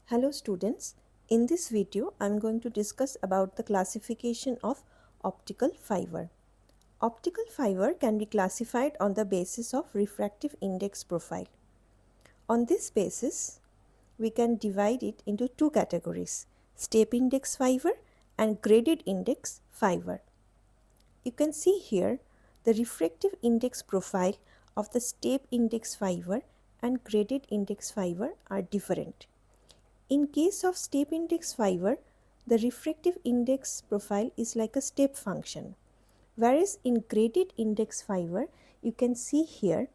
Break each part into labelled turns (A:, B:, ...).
A: Hello students, in this video I am going to discuss about the classification of optical fiber. Optical fiber can be classified on the basis of refractive index profile. On this basis, we can divide it into two categories, step index fiber and graded index fiber. You can see here the refractive index profile of the step index fiber and graded index fiber are different. In case of step index fiber, the refractive index profile is like a step function. Whereas in graded index fiber, you can see here,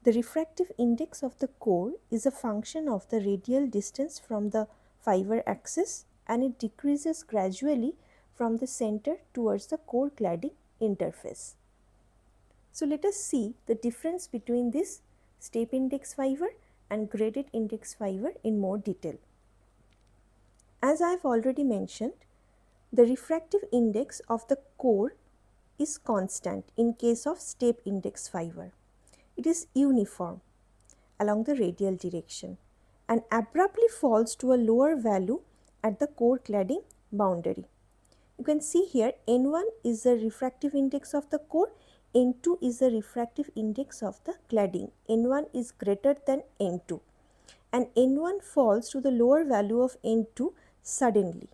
A: the refractive index of the core is a function of the radial distance from the fiber axis and it decreases gradually from the center towards the core cladding interface. So let us see the difference between this step index fiber and graded index fiber in more detail. As I have already mentioned, the refractive index of the core is constant in case of step index fiber. It is uniform along the radial direction and abruptly falls to a lower value at the core cladding boundary. You can see here N1 is the refractive index of the core, N2 is the refractive index of the cladding. N1 is greater than N2 and N1 falls to the lower value of N2 suddenly.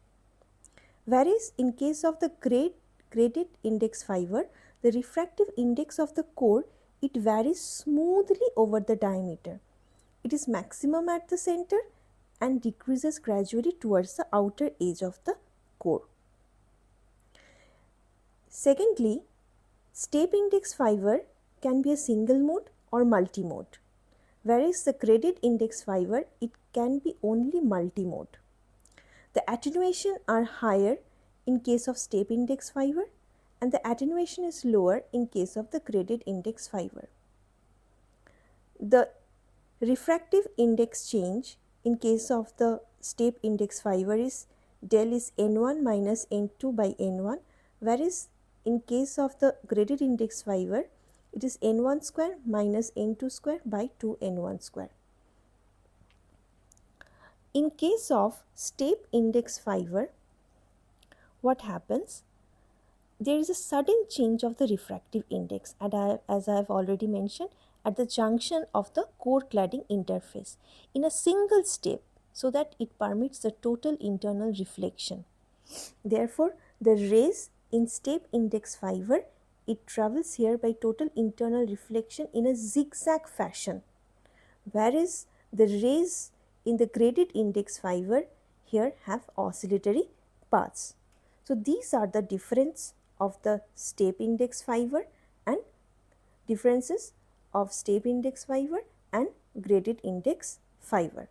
A: Whereas in case of the graded index fiber, the refractive index of the core, it varies smoothly over the diameter. It is maximum at the center and decreases gradually towards the outer edge of the core. Secondly, step index fiber can be a single mode or multi-mode, whereas the graded index fiber, it can be only multi-mode. The attenuation are higher in case of step index fiber and the attenuation is lower in case of the graded index fiber. The refractive index change in case of the step index fiber is del is N1 minus N2 by N1, whereas in case of the graded index fiber, it is N1 square minus N2 square by 2N1 square. In case of step index fiber, what happens? There is a sudden change of the refractive index, as I have already mentioned, at the junction of the core cladding interface in a single step so that it permits the total internal reflection. Therefore, the rays in step index fiber, it travels here by total internal reflection in a zigzag fashion, whereas the rays in the graded index fiber here have oscillatory paths. So these are the difference of the step index fiber and differences of step index fiber and graded index fiber.